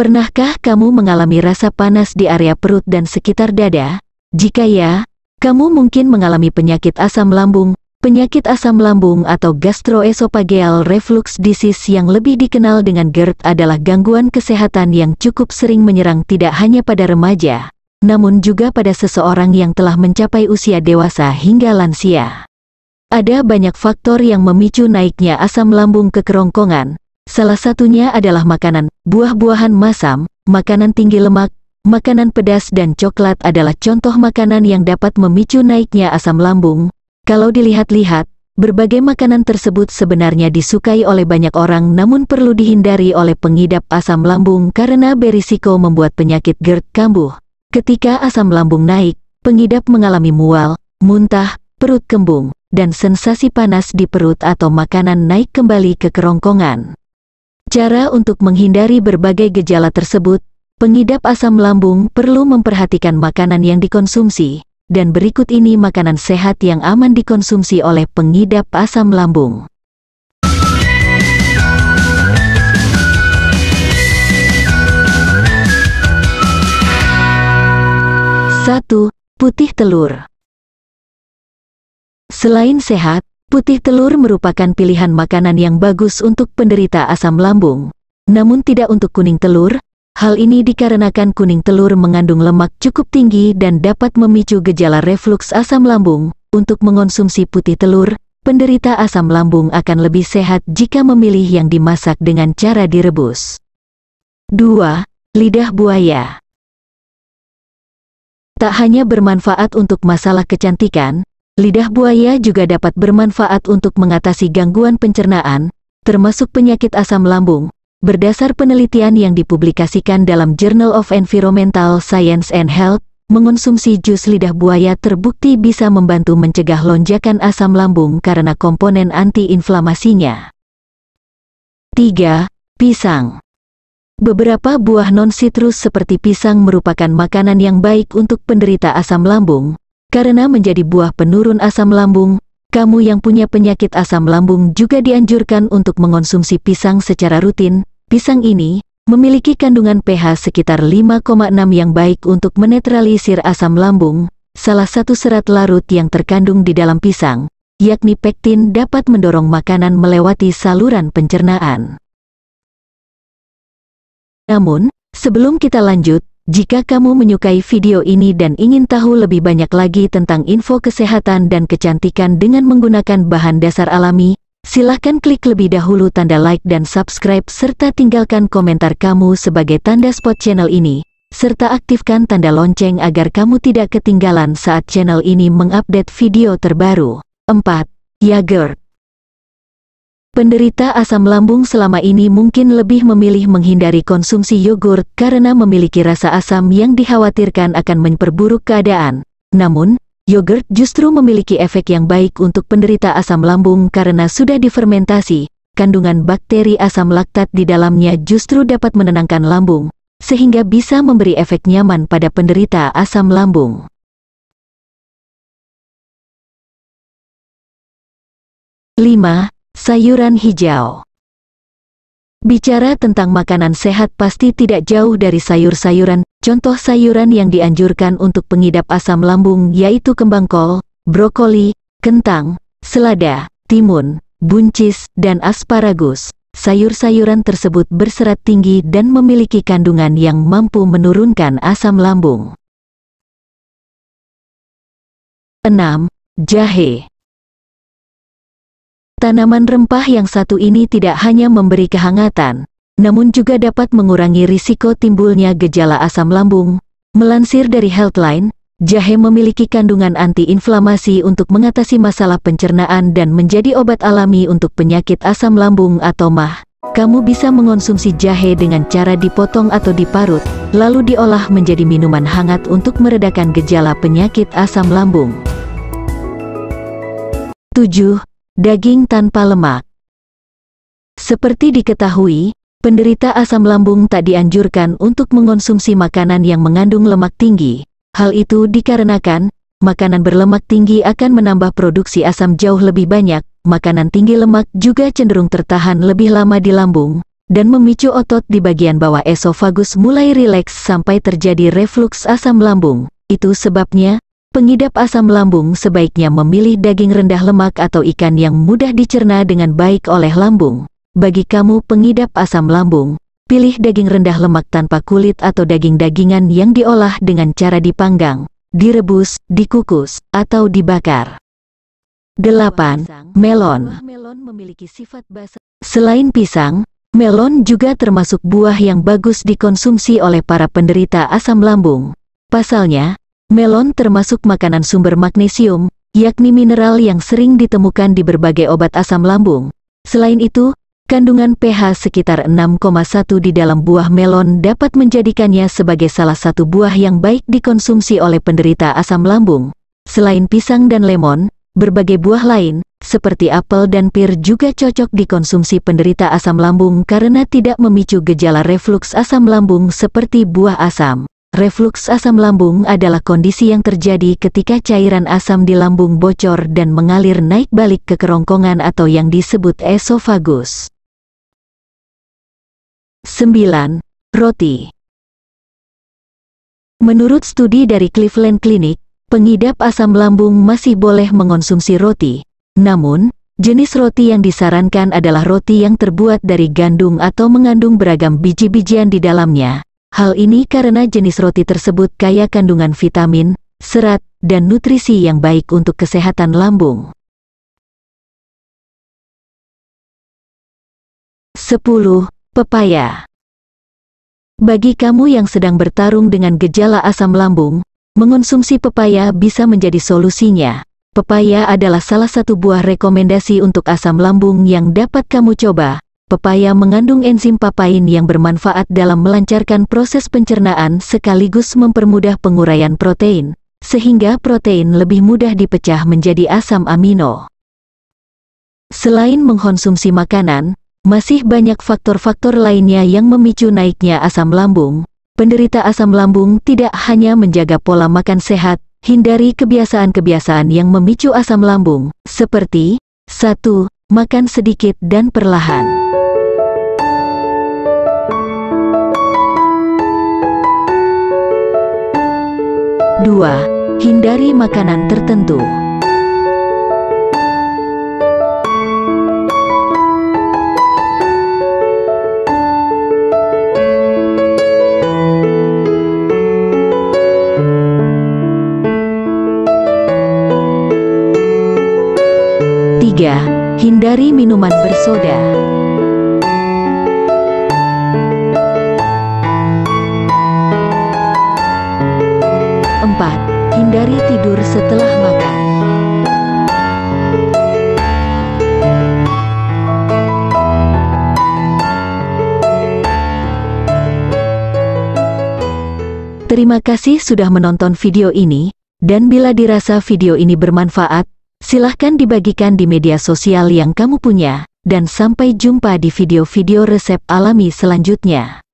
Pernahkah kamu mengalami rasa panas di area perut dan sekitar dada? Jika ya, kamu mungkin mengalami penyakit asam lambung atau gastroesophageal reflux disease yang lebih dikenal dengan GERD adalah gangguan kesehatan yang cukup sering menyerang tidak hanya pada remaja, namun juga pada seseorang yang telah mencapai usia dewasa hingga lansia. Ada banyak faktor yang memicu naiknya asam lambung ke kerongkongan. Salah satunya adalah makanan, buah-buahan masam, makanan tinggi lemak, makanan pedas dan coklat adalah contoh makanan yang dapat memicu naiknya asam lambung. Kalau dilihat-lihat, berbagai makanan tersebut sebenarnya disukai oleh banyak orang namun perlu dihindari oleh pengidap asam lambung karena berisiko membuat penyakit GERD kambuh. Ketika asam lambung naik, pengidap mengalami mual, muntah, perut kembung, dan sensasi panas di perut atau makanan naik kembali ke kerongkongan. Cara untuk menghindari berbagai gejala tersebut, pengidap asam lambung perlu memperhatikan makanan yang dikonsumsi, dan berikut ini makanan sehat yang aman dikonsumsi oleh pengidap asam lambung. 1. Putih telur. Selain sehat, putih telur merupakan pilihan makanan yang bagus untuk penderita asam lambung. Namun tidak untuk kuning telur. Hal ini dikarenakan kuning telur mengandung lemak cukup tinggi dan dapat memicu gejala refluks asam lambung. Untuk mengonsumsi putih telur, penderita asam lambung akan lebih sehat jika memilih yang dimasak dengan cara direbus. 2. Lidah buaya. Tak hanya bermanfaat untuk masalah kecantikan, lidah buaya juga dapat bermanfaat untuk mengatasi gangguan pencernaan, termasuk penyakit asam lambung. Berdasar penelitian yang dipublikasikan dalam Journal of Environmental Science and Health, mengonsumsi jus lidah buaya terbukti bisa membantu mencegah lonjakan asam lambung karena komponen anti-inflamasinya. 3. Pisang. Beberapa buah non-sitrus seperti pisang merupakan makanan yang baik untuk penderita asam lambung, karena menjadi buah penurun asam lambung. Kamu yang punya penyakit asam lambung juga dianjurkan untuk mengonsumsi pisang secara rutin. Pisang ini memiliki kandungan pH sekitar 5,6 yang baik untuk menetralisir asam lambung. Salah satu serat larut yang terkandung di dalam pisang, yakni pektin, dapat mendorong makanan melewati saluran pencernaan. Namun, sebelum kita lanjut, jika kamu menyukai video ini dan ingin tahu lebih banyak lagi tentang info kesehatan dan kecantikan dengan menggunakan bahan dasar alami, silahkan klik lebih dahulu tanda like dan subscribe serta tinggalkan komentar kamu sebagai tanda support channel ini, serta aktifkan tanda lonceng agar kamu tidak ketinggalan saat channel ini mengupdate video terbaru. 4. Yogurt. Penderita asam lambung selama ini mungkin lebih memilih menghindari konsumsi yogurt karena memiliki rasa asam yang dikhawatirkan akan memperburuk keadaan. Namun, yogurt justru memiliki efek yang baik untuk penderita asam lambung karena sudah difermentasi. Kandungan bakteri asam laktat di dalamnya justru dapat menenangkan lambung, sehingga bisa memberi efek nyaman pada penderita asam lambung. 5. Sayuran hijau. Bicara tentang makanan sehat pasti tidak jauh dari sayur-sayuran. Contoh sayuran yang dianjurkan untuk pengidap asam lambung yaitu kembang kol, brokoli, kentang, selada, timun, buncis, dan asparagus. Sayur-sayuran tersebut berserat tinggi dan memiliki kandungan yang mampu menurunkan asam lambung. 6. Jahe. Tanaman rempah yang satu ini tidak hanya memberi kehangatan, namun juga dapat mengurangi risiko timbulnya gejala asam lambung. Melansir dari Healthline, jahe memiliki kandungan anti-inflamasi untuk mengatasi masalah pencernaan dan menjadi obat alami untuk penyakit asam lambung atau MAH. Kamu bisa mengonsumsi jahe dengan cara dipotong atau diparut, lalu diolah menjadi minuman hangat untuk meredakan gejala penyakit asam lambung. 7. Daging tanpa lemak. Seperti diketahui, penderita asam lambung tak dianjurkan untuk mengonsumsi makanan yang mengandung lemak tinggi. Hal itu dikarenakan, makanan berlemak tinggi akan menambah produksi asam jauh lebih banyak. Makanan tinggi lemak juga cenderung tertahan lebih lama di lambung, dan memicu otot di bagian bawah esofagus mulai rileks sampai terjadi refluks asam lambung. Itu sebabnya, pengidap asam lambung sebaiknya memilih daging rendah lemak atau ikan yang mudah dicerna dengan baik oleh lambung. Bagi kamu pengidap asam lambung, pilih daging rendah lemak tanpa kulit atau daging-dagingan yang diolah dengan cara dipanggang, direbus, dikukus, atau dibakar. 8. Melon. Selain pisang, melon juga termasuk buah yang bagus dikonsumsi oleh para penderita asam lambung. Pasalnya, melon termasuk makanan sumber magnesium, yakni mineral yang sering ditemukan di berbagai obat asam lambung. Selain itu, kandungan pH sekitar 6,1 di dalam buah melon dapat menjadikannya sebagai salah satu buah yang baik dikonsumsi oleh penderita asam lambung. Selain pisang dan lemon, berbagai buah lain, seperti apel dan pir juga cocok dikonsumsi penderita asam lambung karena tidak memicu gejala refluks asam lambung seperti buah asam. Refluks asam lambung adalah kondisi yang terjadi ketika cairan asam di lambung bocor dan mengalir naik balik ke kerongkongan atau yang disebut esofagus. 9. Roti. Menurut studi dari Cleveland Clinic, pengidap asam lambung masih boleh mengonsumsi roti. Namun, jenis roti yang disarankan adalah roti yang terbuat dari gandum atau mengandung beragam biji-bijian di dalamnya. Hal ini karena jenis roti tersebut kaya kandungan vitamin, serat, dan nutrisi yang baik untuk kesehatan lambung. 10. Pepaya. Bagi kamu yang sedang bertarung dengan gejala asam lambung, mengonsumsi pepaya bisa menjadi solusinya. Pepaya adalah salah satu buah rekomendasi untuk asam lambung yang dapat kamu coba. Pepaya mengandung enzim papain yang bermanfaat dalam melancarkan proses pencernaan sekaligus mempermudah penguraian protein, sehingga protein lebih mudah dipecah menjadi asam amino. Selain mengkonsumsi makanan, masih banyak faktor-faktor lainnya yang memicu naiknya asam lambung. Penderita asam lambung tidak hanya menjaga pola makan sehat, hindari kebiasaan-kebiasaan yang memicu asam lambung, seperti 1. Makan sedikit dan perlahan. 2. Hindari makanan tertentu. 3. Hindari minuman bersoda. 4. Hindari tidur setelah makan. 5. Terima kasih sudah menonton video ini, dan bila dirasa video ini bermanfaat, silahkan dibagikan di media sosial yang kamu punya, dan sampai jumpa di video-video resep alami selanjutnya.